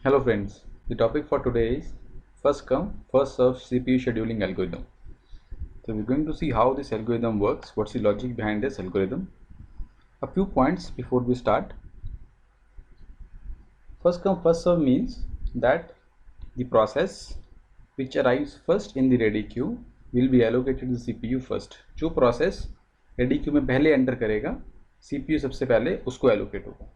Hello friends, the topic for today is first come, first serve CPU scheduling algorithm. So we're going to see how this algorithm works, what's the logic behind this algorithm. A few points before we start. First come, first serve means that the process which arrives first in the ready queue will be allocated to the CPU first. जो process ready queue में पहले enter करेगा, CPU सबसे पहले उसको allocate होगा.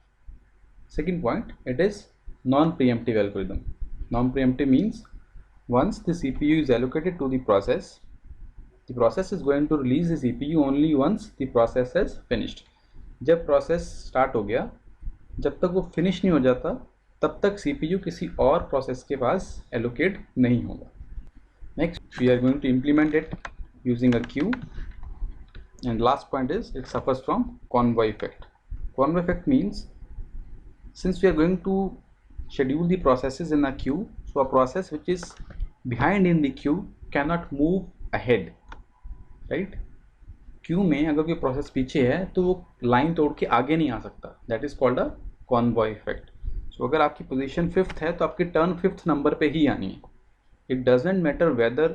Second point, it is non-preemptive algorithm. Non-preemptive means once the CPU is allocated to the process is going to release the CPU only once the process has finished. जब process start हो गया, जब तक वो finish नहीं हो जाता तब तक CPU किसी और process के पास allocate नहीं होगा. Next, we are going to implement it using a queue. And last point is it suffers from convoy effect. Convoy effect means since we are going to schedule the processes in a queue, so a process which is behind in the queue cannot move ahead, right? Q में अगर कोई process पीछे है तो वो line तोड़ के आगे नहीं आ सकता. That is called a convoy effect. So अगर आपकी पोजीशन 5th है तो आपकी टर्न 5th नंबर पे ही आनी है. It doesn't matter whether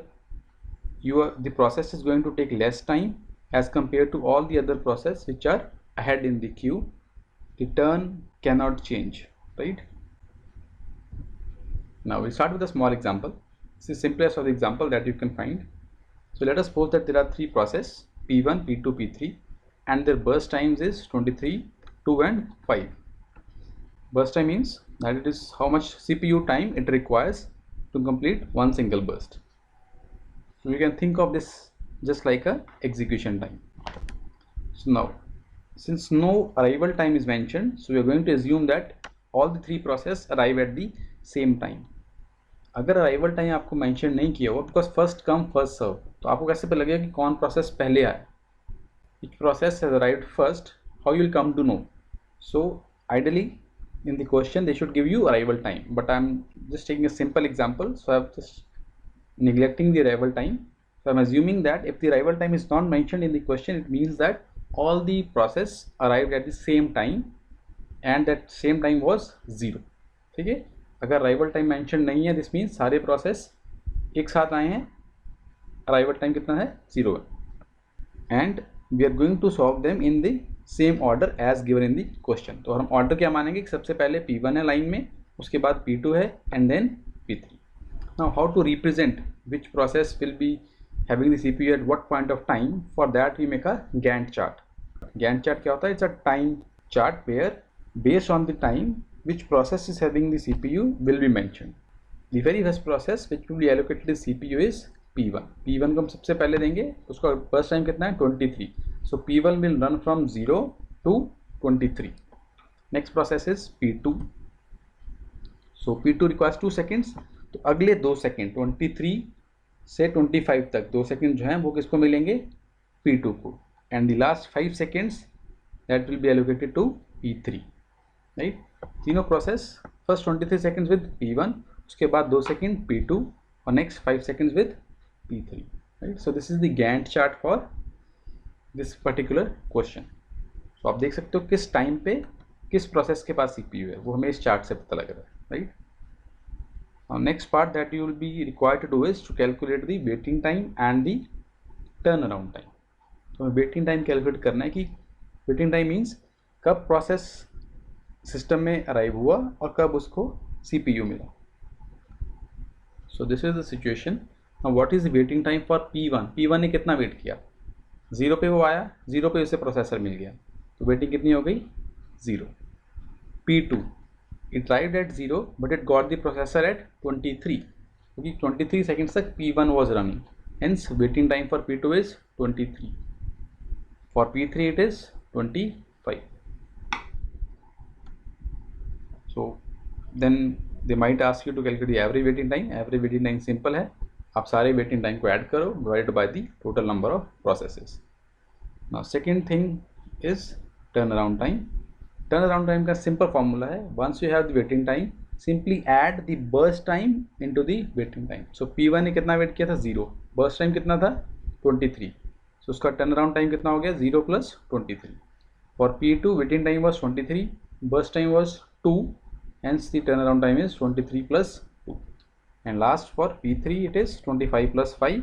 the process is going to take less time as compare to all the other process which are ahead in the queue. The turn cannot change, right? Now we start with a small example. This is simplest of the example that you can find. So let us suppose that there are three processes P1, P2, P3 and their burst times is 23, 2 and 5. Burst time means that it is how much CPU time it requires to complete one single burst. So you can think of this just like a execution time. So now since no arrival time is mentioned, so we are going to assume that all the three processes arrive at the same time. अगर arrival time आपको mention नहीं किया हुआ because first come first serve, तो आपको कैसे पता लगेगा कि कौन process पहले आया? Which process has arrived first? How you will come to know? So ideally in the question they should give you arrival time, but I am just taking a simple example, so I am just neglecting the arrival time. So I am assuming that if the arrival time is not mentioned in the question, it means that all the process arrived at the same time and that same time was 0. ठीक है. अगर arrival time mentioned नहीं है, this means सारे process एक साथ आए हैं, arrival time कितना है 0 है. and we are going to solve them in the same order as given in the question. तो हम order क्या मानेंगे कि सबसे पहले P1 है लाइन में, उसके बाद P2 है and then P3. now how to represent which process will be having the CPU at what point of time? For that we make a Gantt chart. Gantt chart क्या होता है? It's a time chart where based on the time which process is having the CPU will be mentioned. The very first process which will be allocated to the CPU is P1. P1 को हम सबसे पहले देंगे, उसका first time कितना है 23. So P1 will run from 0 to 23. Next process is P2. So P2 requires 2 seconds. तो अगले 2 सेकेंड 23 से 25 तक 2 सेकेंड जो हैं वो किसको मिलेंगे? P2 को. And the last 5 seconds that will be allocated to P3, right? तीनों process first 23 seconds with P1, उसके बाद 2 सेकेंड P2 और next 5 seconds with P3, right? So this is the Gantt chart for this particular question. So आप देख सकते हो किस time पे किस प्रोसेस के पास CPU है, वो हमें इस चार्ट से पता लग रहा है, right? Now next part that you will be required to do is to calculate the waiting time and the turnaround time. तो हमें waiting time calculate करना है कि waiting time means कब process system में arrive हुआ और कब उसको CPU मिला. So this is the situation. Now what is the waiting time for P1? P1 ने कितना वेट किया? 0 पे वो आया, 0 पे उसे प्रोसेसर मिल गया, तो वेटिंग कितनी हो गई? 0. P2 it arrived at 0 but it got the processor at 23, क्योंकि 23 seconds तक P1 was running, hence waiting time for P2 is 23. For P3 it is 25. So then they might ask you to calculate the average waiting time. Average waiting time simple है, आप सारे waiting time को add करो divided by the total number of processes. Now second thing is turnaround time. Turnaround time का simple formula है, once you have the waiting time simply add the burst time into the waiting time. So P1 ने कितना wait किया था? 0. burst time कितना था? 23. So उसका turnaround time कितना हो गया? 0 plus 23. For P2 waiting time was 23, burst time was 2 hence the turnaround time is 23 plus 2, and last for P3 it is 25 plus 5,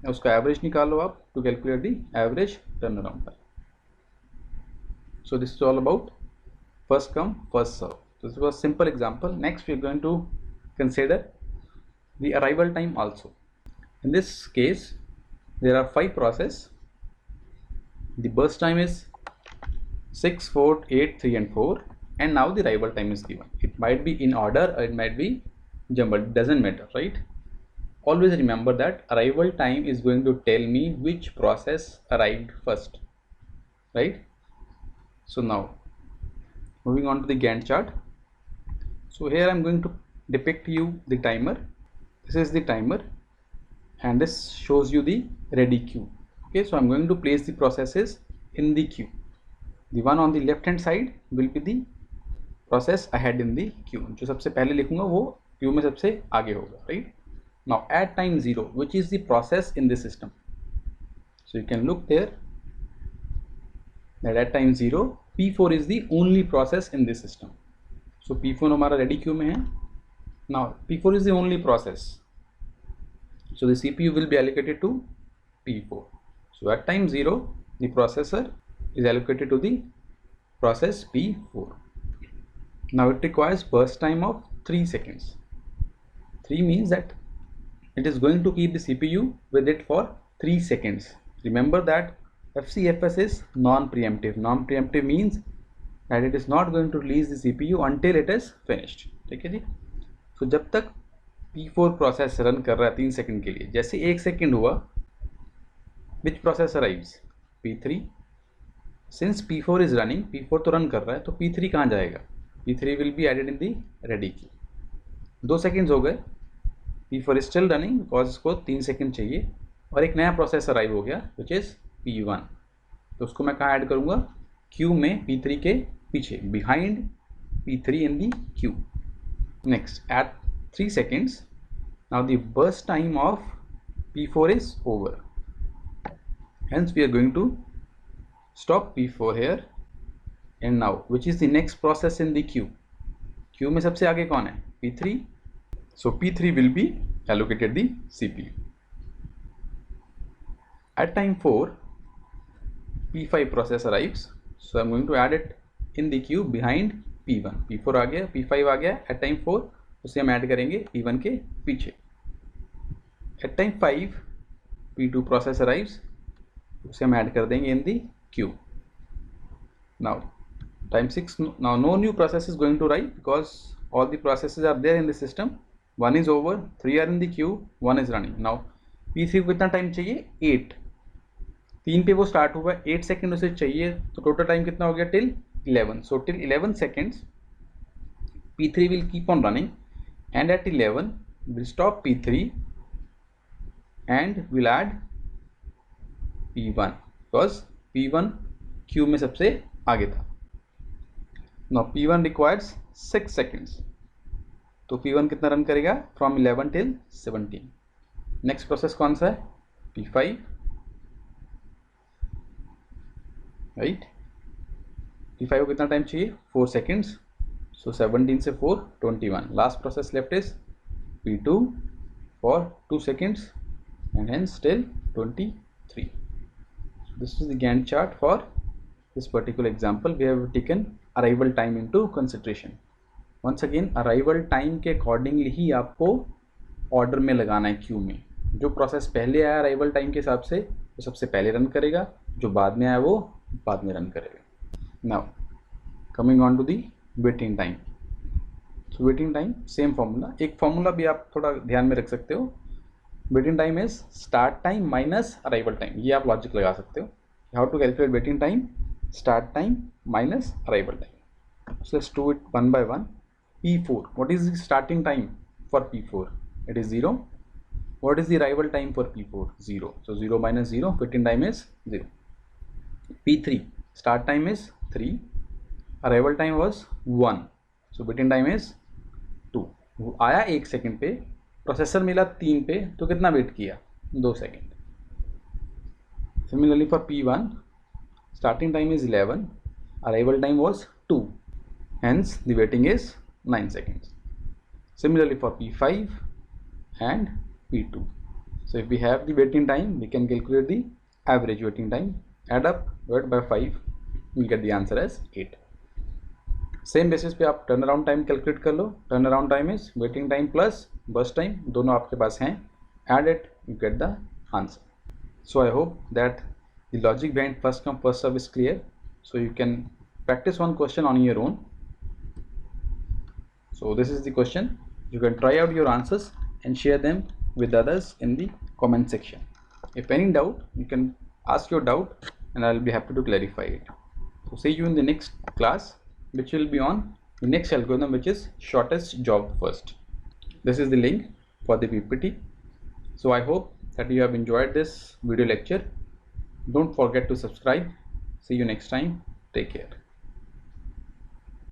उसका average निकालो आप to calculate the average turnaround time. So this is all about first come first serve. So this was a simple example. Next we are going to consider the arrival time also. In this case there are 5 processes. The burst time is 6, 4, 8, 3 and 4, and now the arrival time is given. It might be in order or it might be jumbled, it doesn't matter, right? Always remember that arrival time is going to tell me which process arrived first, right? So now moving on to the Gantt chart. So here I'm going to depict you the timer. This is the timer and this shows you the ready queue. Okay, so I'm going to place the processes in the queue. The one on the left hand side will be the process ahead in the queue. जो सबसे पहले लिखूंगा वो queue में सबसे आगे होगा, right? Now at time 0, which is the process in the system? So you can look there that at time 0 P4 is the only process in this system. So P4 हमारा ready queue में है. Now P4 is the only process, so the CPU will be allocated to P4. So at time 0 the processor is allocated to the process P4. Now it requires burst time of 3 seconds. 3 means that it is going to keep the CPU with it for 3 seconds. Remember that FCFS is non-preemptive. Non-preemptive means that it is not going to release the CPU until it is finished. ठीक है जी. So जब तक P4 process run कर रहा है 3 second के लिए, जैसे 1 सेकंड हुआ, which process arrives? P3. Since P4 is running, P4 तो रन कर रहा है, तो P3 कहाँ जाएगा? P3 will be added in the ready queue. 2 seconds हो गए, P4 is still running because इसको 3 सेकंड चाहिए, और एक नया प्रोसेस अराइव हो गया which is P1. तो उसको मैं कहाँ ऐड करूँगा? क्यू में P3 के पीछे, behind P3 in the queue. Next, at 3 seconds, now the burst time of P4 is over. Hence we are going to stop P4 here. And now which is the next process in the queue? Queue में सबसे आगे कौन है? P3. So P3 will be allocated the CPU. At time 4 P5 process arrives, so I'm going to add it in the queue behind P1. P4 आ गया, P5 आ गया. At time 4 उसे हम add करेंगे P1 के पीछे. At time 5 P2 process arrives, उसे हम add कर देंगे in the queue. Now time 6, now no new process is going to arrive because all the processes are there in the system. 1 is over, 3 are in the queue, 1 is running. Now P3 को कितना time चाहिए? 8. 3 पे वो start हुआ, 8 second उसे चाहिए, तो total time कितना हो गया? Till 11. So till 11 seconds P3 will keep on running, and at 11 we'll stop P3 and we'll add P1 because P1 queue में सबसे आगे था. Now P1 requires 6 seconds, तो P1 कितना रन करेगा? From 11 till 17. नेक्स्ट प्रोसेस कौन सा है? P5, right. P5 को कितना टाइम चाहिए? 4 सेकेंड्स. सो 17 से 4 21. Last process left is P2 for 2 seconds and hence till 23. So this is the Gantt chart for this particular example. We have taken arrival time into consideration. Once again, arrival time के accordingly ही आपको order में लगाना है Q में. जो process पहले आया arrival time के हिसाब से वो सबसे पहले रन करेगा, जो बाद में आया वो बाद में रन करेगा. Now coming on to the waiting time. So waiting time same formula, एक फॉर्मूला भी आप थोड़ा ध्यान में रख सकते हो. Waiting time is start time minus arrival time. ये आप लॉजिक लगा सकते हो. How to calculate waiting time? Start time minus arrival time. So let's do it one by one. P4, what is the starting time for P4? It is 0. What is the arrival time for P4? 0. So 0 minus 0, waiting time is 0. P3, start time is 3. Arrival time was 1. So waiting time is 2. वो आया 1 second पे, processor मिला 3 पे, तो कितना wait किया? 2 second. Similarly for P1, starting time is 11. Arrival time was 2. Hence the waiting is 9 seconds. Similarly for P5 and P2. So if we have the waiting time, we can calculate the average waiting time, add up, divide by 5, we'll get the answer as 8. Same basis पे आप turn around time calculate कर लो. Turn around time is waiting time plus burst time, दोनों आपके पास हैं. Add it, you get the answer. So I hope that the logic behind first come first serve is clear. So you can practice one question on your own. So this is the question. You can try out your answers and share them with others in the comment section. If any doubt, you can ask your doubt and I'll be happy to clarify it. So see you in the next class, which will be on the next algorithm, which is shortest job first. This is the link for the PPT. So I hope that you have enjoyed this video lecture. Don't forget to subscribe. See you next time. Take care.